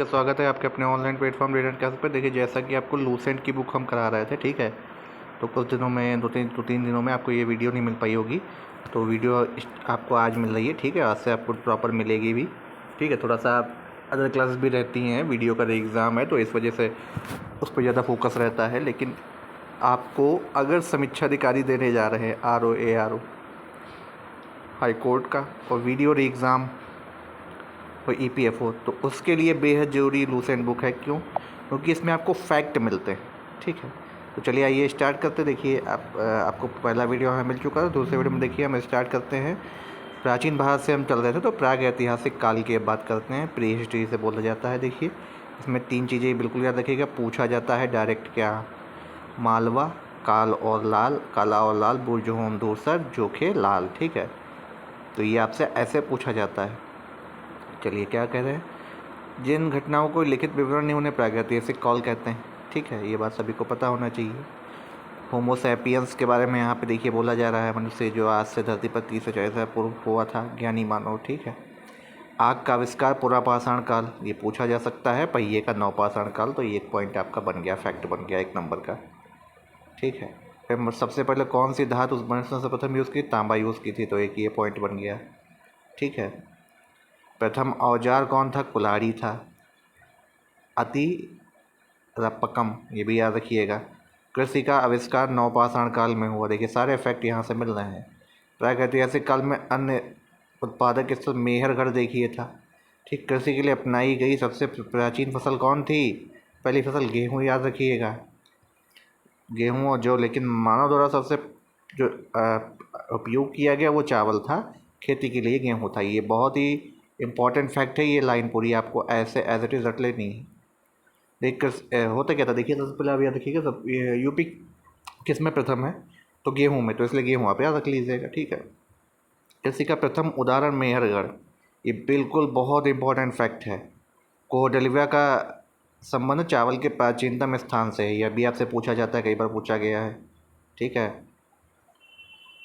का स्वागत है आपके अपने ऑनलाइन प्लेटफॉर्म रीडर क्लास पर। देखिए, जैसा कि आपको लूसेंट की बुक हम करा रहे थे, ठीक है। तो कुछ दिनों में दो तीन दिनों में आपको ये वीडियो नहीं मिल पाई होगी। तो वीडियो आपको आज मिल रही है, ठीक है। आज से आपको प्रॉपर मिलेगी भी, ठीक है। थोड़ा सा अदर क्लासेस भी रहती हैं, वीडियो का एग्ज़ाम है तो इस वजह से उस पर ज़्यादा फोकस रहता है। लेकिन आपको अगर समीक्षा अधिकारी देने जा रहे हैं RO हाई कोर्ट का और वीडियो एग्ज़ाम और EPFO, तो उसके लिए बेहद ज़रूरी लूसेंट बुक है। क्यों? क्योंकि इसमें आपको फैक्ट मिलते हैं, ठीक है। तो चलिए आइए स्टार्ट करते। देखिए, आपको पहला वीडियो हमें मिल चुका है, दूसरे वीडियो में देखिए हम स्टार्ट करते हैं। प्राचीन भारत से हम चल रहे थे, तो प्राग ऐतिहासिक काल की बात करते हैं, प्री हिस्ट्री से बोला जाता है। देखिए, इसमें 3 चीज़ें बिल्कुल याद रखिएगा। पूछा जाता है डायरेक्ट क्या? मालवा, काला और लाल, बुरजहोम दूसर, जोखे लाल, ठीक है। तो ये आपसे ऐसे पूछा जाता है। चलिए क्या कह रहे हैं? जिन घटनाओं को लिखित विवरण नहीं उन्हें प्रागैतिहासिक काल कहते हैं, ठीक है। ये बात सभी को पता होना चाहिए। होमो सैपियंस के बारे में यहाँ पे देखिए बोला जा रहा है, मनुष्य जो आज से धरती पर 30 से 40 साल पूर्व हुआ था, ज्ञानी मानव, ठीक है। आग का आविष्कार पुरापाषाण काल, ये पूछा जा सकता है। पहिए का नवपाषाण काल, तो ये एक पॉइंट आपका बन गया, फैक्ट बन गया 1 नंबर का, ठीक है। फिर सबसे पहले कौन सी धातु उस मनुष्य ने प्रथम यूज़ की? तांबा यूज़ की थी, तो एक ये पॉइंट बन गया, ठीक है। प्रथम औजार कौन था? कुल्हाड़ी था। अति रपकम, ये भी याद रखिएगा। कृषि का आविष्कार नवपाषाण काल में हुआ। देखिए, सारे फैक्ट यहाँ से मिल रहे हैं। प्रागैतिहासिक काल में अन्य उत्पादक स्थल मेहरगढ़ देखिए था, ठीक। कृषि के लिए अपनाई गई सबसे प्राचीन फसल कौन थी? पहली फसल गेहूँ, याद रखिएगा, गेहूँ और जौ। लेकिन मानव द्वारा सबसे जो उपयोग किया गया वो चावल था, खेती के लिए गेहूँ था। ये बहुत ही इम्पॉर्टेंट फैक्ट है। ये लाइन पूरी आपको ऐसे एज इट इज़ रट लेनी है। देख कर होता क्या था, देखिए सबसे पहले आप याद रखिएगा, सब यूपी किस में प्रथम है? तो गेहूँ में, तो इसलिए गेहूँ आप याद रख लीजिएगा, ठीक है। कृषि का प्रथम उदाहरण मेहरगढ़, ये बिल्कुल बहुत इंपॉर्टेंट फैक्ट है। कोडलिवा का संबंध चावल के प्राचीनतम स्थान से है, यह भी आपसे पूछा जाता है, कई बार पूछा गया है, ठीक है।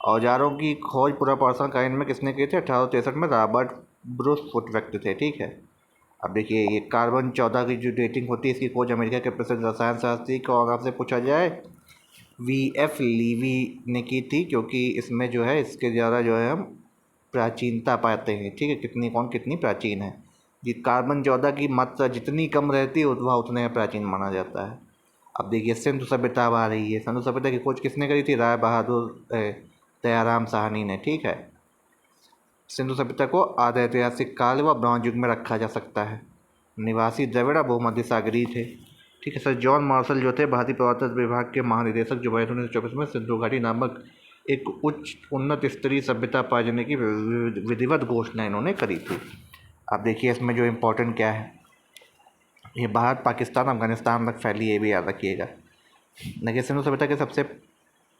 औजारों की खोज पुरापाषाण काल में किसने की थी? 1863 में रॉबर्ट ब्रूस फुट व्यक्ति थे, ठीक है। अब देखिए, ये कार्बन 14 की जो डेटिंग होती है, इसकी खोज अमेरिका के प्रसिद्ध रसायन शास्त्री को अगर आपसे पूछा जाए, VF लीवी ने की थी, क्योंकि इसमें जो है इसके ज़्यादा जो है हम प्राचीनता पाते हैं, ठीक है। कितनी प्राचीन है। ये कार्बन 14 की मात्रा जितनी कम रहती है वह उतने प्राचीन माना जाता है। अब देखिए, सिंधु सभ्यता आ रही है। सिंधु सभ्यता की खोज किसने करी थी? राय बहादुर दयाराम साहनी ने, ठीक है। सिंधु सभ्यता को आधे ऐतिहासिक काल व ब्रॉन्ज युग में रखा जा सकता है। निवासी द्रविड़ भूमध्य सागरीय थे, ठीक है। सर जॉन मार्शल जो थे भारतीय पुरातत्व विभाग के महानिदेशक, जो 1924 में सिंधु घाटी नामक एक उन्नत स्तरीय सभ्यता पाए जाने की विधिवत घोषणा इन्होंने करी थी। अब देखिए, इसमें जो इम्पोर्टेंट क्या है, ये भारत, पाकिस्तान, अफगानिस्तान तक फैली, ये भी याद रखिएगा। देखिए, सिंधु सभ्यता के सबसे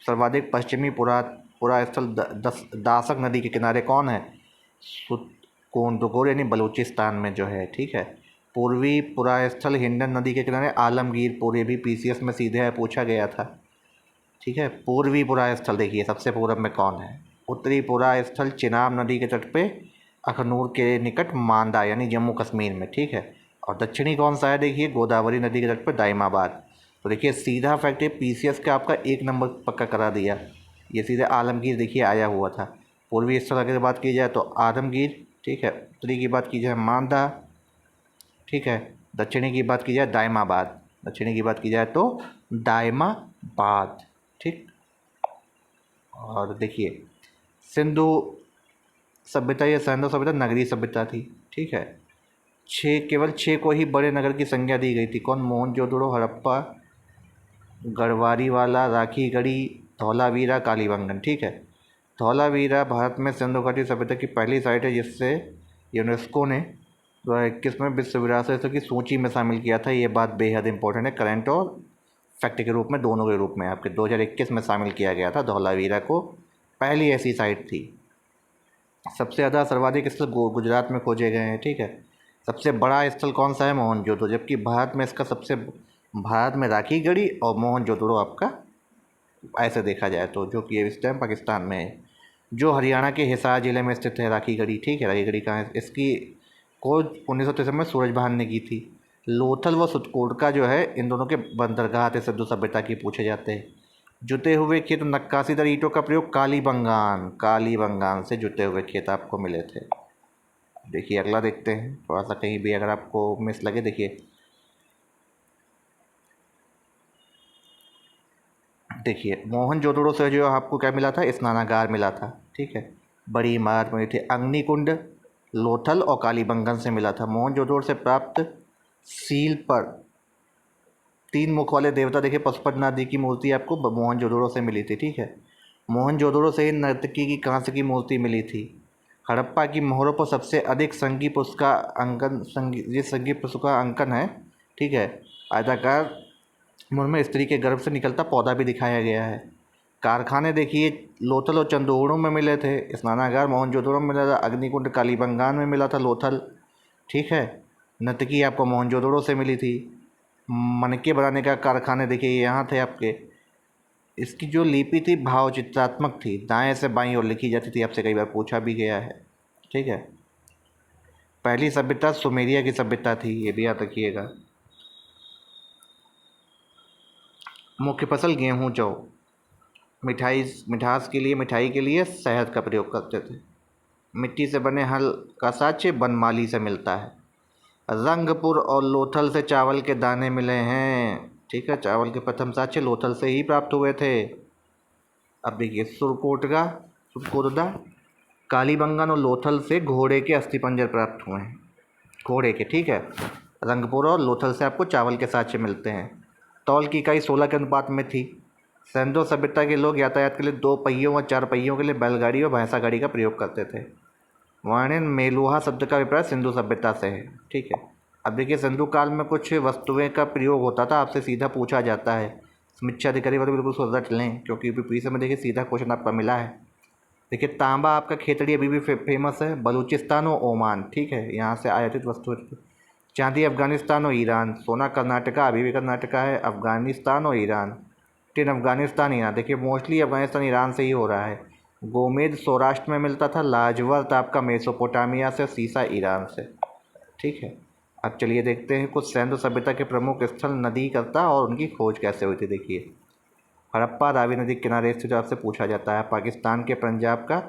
सर्वाधिक पश्चिमी पुरा स्थल दासक नदी के किनारे कौन है? कोंडगोर, यानी बलूचिस्तान में जो है, ठीक है। पूर्वी पुरा स्थल हिंडन नदी के किनारे आलमगीरपुर, ये भी PCS में सीधे पूछा गया था, ठीक है। पूर्वी पुरा स्थल देखिए सबसे पूर्व में कौन है? उत्तरी पुरा स्थल चिनाब नदी के तट पे अखनूर के निकट मांडा, यानी जम्मू कश्मीर में, ठीक है। और दक्षिणी कौन सा है? देखिए, गोदावरी नदी के तट पर दाइमाबाद। तो देखिए, सीधा फैक्ट है, PCS का आपका 1 नंबर पक्का करा दिया। ये सीधे आलमगीर देखिए आया हुआ था। पूर्वी स्थल अगर बात की जाए तो आलमगीर, ठीक है। उत्तरी की बात की जाए मांडा, ठीक है। दक्षिणी की बात की जाए दाइमाबाद, दक्षिणी की बात की जाए तो दाइमाबाद, ठीक। और देखिए, सिंधु सभ्यता या सिंधु सभ्यता नगरीय सभ्यता थी, ठीक है। केवल 6 को ही बड़े नगर की संज्ञा दी गई थी। कौन? मोहनजोदड़ो, हड़प्पा, गढ़वारीवाला, राखीगढ़ी, धौलावीरा, कालीबंगन, ठीक है। धौलावीरा भारत में सिंधु घाटी सभ्यता की पहली साइट है, जिससे यूनेस्को ने 2021 में विश्व विरासत की सूची में शामिल किया था। ये बात बेहद इंपॉर्टेंट है, करंट और फैक्ट के रूप में, दोनों के रूप में आपके 2021 में शामिल किया गया था। धौलावीरा को पहली ऐसी साइट थी। सबसे ज़्यादा सर्वाधिक स्थल गुजरात में खोजे गए हैं, ठीक है। सबसे बड़ा स्थल कौन सा है? मोहनजोदड़ो, जबकि भारत में इसका भारत में राखीगढ़ी और मोहनजोदड़ो आपका ऐसे देखा जाए तो, जो कि इस टाइम पाकिस्तान में है, जो हरियाणा के हिसार ज़िले में स्थित है राखीगढ़ी, ठीक है। राखीगढ़ी कहाँ है? इसकी खोज 1963 में सूरजभान ने की थी। लोथल व सुतकोट जो है, इन दोनों के बंदरगाह थे सिंधु सभ्यता की पूछे जाते हैं। जुते हुए खेत नक्काशीदार ईंटों का प्रयोग कालीबंगान से जुते हुए खेत आपको मिले थे। देखिए अगला देखते हैं, थोड़ा सा कहीं भी अगर आपको मिस लगे देखिए मोहनजोदड़ो से जो आपको क्या मिला था, स्नानागार मिला था, ठीक है। बड़ी इमारत मिली थी अग्निकुंड, लोथल और कालीबंगन से मिला था। मोहनजोदड़ो से प्राप्त सील पर 3 मुख वाले देवता देखिए पशुपतिनाथ जी की मूर्ति आपको मोहनजोदड़ो से मिली थी, ठीक है। मोहनजोदड़ो से ही नर्तकी की कांस्य की मूर्ति मिली थी। हड़प्पा की मोहरों पर सबसे अधिक संगीत पुष्प का अंकन है, ठीक है। आयताकार मुड़ में स्त्री के गर्भ से निकलता पौधा भी दिखाया गया है। कारखाने देखिए लोथल और चंदोड़ों में मिले थे। स्नानागार मोहनजोदड़ो में मिला था। अग्निकुंड कालीबंगान में मिला था लोथल, ठीक है। नर्तकी आपको मोहनजोदड़ो से मिली थी। मनके बनाने का कारखाने देखिए यहाँ थे आपके। इसकी जो लिपि थी भाव चित्रात्मक थी, दाएं से बाईं ओर लिखी जाती थी, आपसे कई बार पूछा भी गया है, ठीक है। पहली सभ्यता सुमेरिया की सभ्यता थी, ये भी याद रखिएगा। मुख्य फसल गेहूँ जौ। मिठाई के लिए शहद का प्रयोग करते थे। मिट्टी से बने हल का साक्ष्य बनमाली से मिलता है। रंगपुर और लोथल से चावल के दाने मिले हैं, ठीक है। चावल के प्रथम साक्ष्य लोथल से ही प्राप्त हुए थे। अब देखिए सुरकोटदा कालीबंगन और लोथल से घोड़े के अस्थिपंजर प्राप्त हुए हैं, घोड़े के, ठीक है। रंगपुर और लोथल से आपको चावल के साक्ष्य मिलते हैं। तौल की इकाई 16 के अनुपात में थी। सिंधु सभ्यता के लोग यातायात के लिए 2 पहियों व 4 पहियों के लिए बैलगाड़ी और भैंसा गाड़ी का प्रयोग करते थे। वर्णन मेलुहा शब्द का अभिप्राय सिंधु सभ्यता से है, ठीक है। अब देखिए सिंधु काल में कुछ वस्तुएं का प्रयोग होता था, आपसे सीधा पूछा जाता है। समीक्षा अधिकारी वाले बिल्कुल रट लें, क्योंकि यूपी से में देखिए सीधा क्वेश्चन आपका मिला है। देखिए तांबा आपका खेतड़ी अभी भी फेमस है, बलूचिस्तान और ओमान, ठीक है, यहाँ से आयातित वस्तु। चांदी अफगानिस्तान और ईरान। सोना कर्नाटका, अभी भी कर्नाटका है, अफगानिस्तान और ईरान। टिन अफगानिस्तान ईरान, देखिए मोस्टली अफगानिस्तान ईरान से ही हो रहा है। गोमेद सौराष्ट्र में मिलता था। लाजवर्त आपका मेसोपोटामिया से, सीसा ईरान से, ठीक है। अब चलिए देखते हैं कुछ सिंधु सभ्यता के प्रमुख स्थल, नदी करता और उनकी खोज कैसे हुई थी। देखिए हड़प्पा रावी नदी के किनारे स्थित, आपसे पूछा जाता है। पाकिस्तान के पंजाब का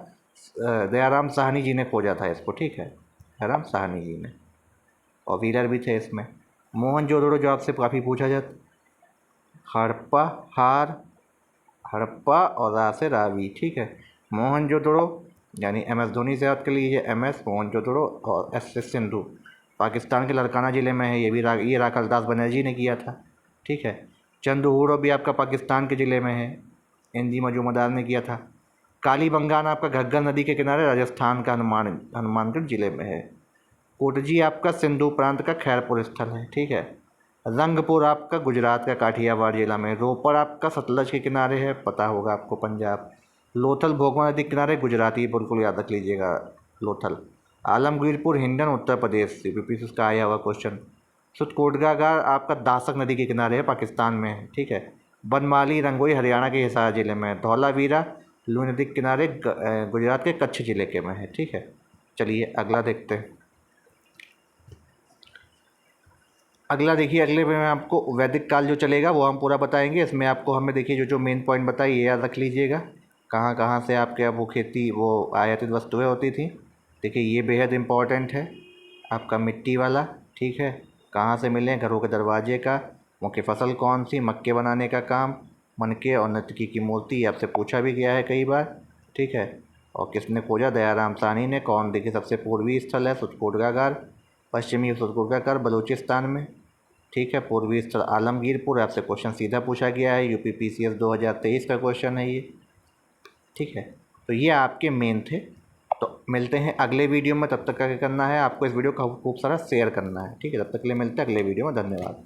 दयाराम साहनी जी ने खोजा था इसको, ठीक है, दयाराम साहनी जी ने, और व्हीलर भी थे इसमें। मोहनजोदड़ो जो आपसे काफ़ी पूछा जाता, हड़प्पा और रा से रावी, ठीक है। मोहनजोदड़ो यानी MS धोनी से याद कर लीजिए, MS मोहनजोदड़ो, और SS सिंधु पाकिस्तान के लड़काना ज़िले में है। ये राकलदास बनर्जी ने किया था, ठीक है। चंदूड़ो भी आपका पाकिस्तान के ज़िले में है, NG मजूमदार ने किया था। कालीबंगान आपका घग्गर नदी के किनारे राजस्थान का हनुमानगढ़ ज़िले में है। कोटजी आपका सिंधु प्रांत का खैरपुर स्थल है, ठीक है। रंगपुर आपका गुजरात का काठियावाड़ जिला में। रोपड़ आपका सतलज के किनारे है, पता होगा आपको, पंजाब। लोथल भोगवा नदी के किनारे, गुजराती, बिल्कुल याद रख लीजिएगा लोथल। आलमगीरपुर हिंडन उत्तर प्रदेश, यूपी से उसका आया हुआ क्वेश्चन। सुतकोटगागार आपका दासक नदी के किनारे है, पाकिस्तान में है, ठीक है। बनमाली रंगोई हरियाणा के हिसार जिले में है। धौलावीरा लूही नदी के किनारे गुजरात के कच्छ जिले के में है, ठीक है। चलिए अगला देखते हैं। अगला देखिए, अगले में आपको वैदिक काल जो चलेगा वो हम पूरा बताएंगे। इसमें आपको हमें देखिए जो मेन पॉइंट बताइए ये याद रख लीजिएगा, कहाँ कहाँ से आपके वो खेती वो आयातित वस्तुएं होती थी। देखिए ये बेहद इम्पॉर्टेंट है आपका मिट्टी वाला, ठीक है। कहाँ से मिले, घरों के दरवाजे का। मुख्य फसल कौन सी, मक्के बनाने का काम। मनके और नर्तकी की मूर्ति, आपसे पूछा भी गया है कई बार, ठीक है। और किसने खोजा, दयाराम साहनी ने। कौन देखिए सबसे पूर्वी स्थल है सुतकोटगागार, पश्चिमी सुतकोटगागार बलूचिस्तान में, ठीक है। पूर्वी स्थल आलमगीरपुर, आपसे क्वेश्चन सीधा पूछा गया है, यूपी PCS 2023 का क्वेश्चन है ये, ठीक है। तो ये आपके मेन थे। तो मिलते हैं अगले वीडियो में, तब तक क्या करना है आपको, इस वीडियो को खूब सारा शेयर करना है, ठीक है। तब तक के लिए मिलते हैं अगले वीडियो में, धन्यवाद।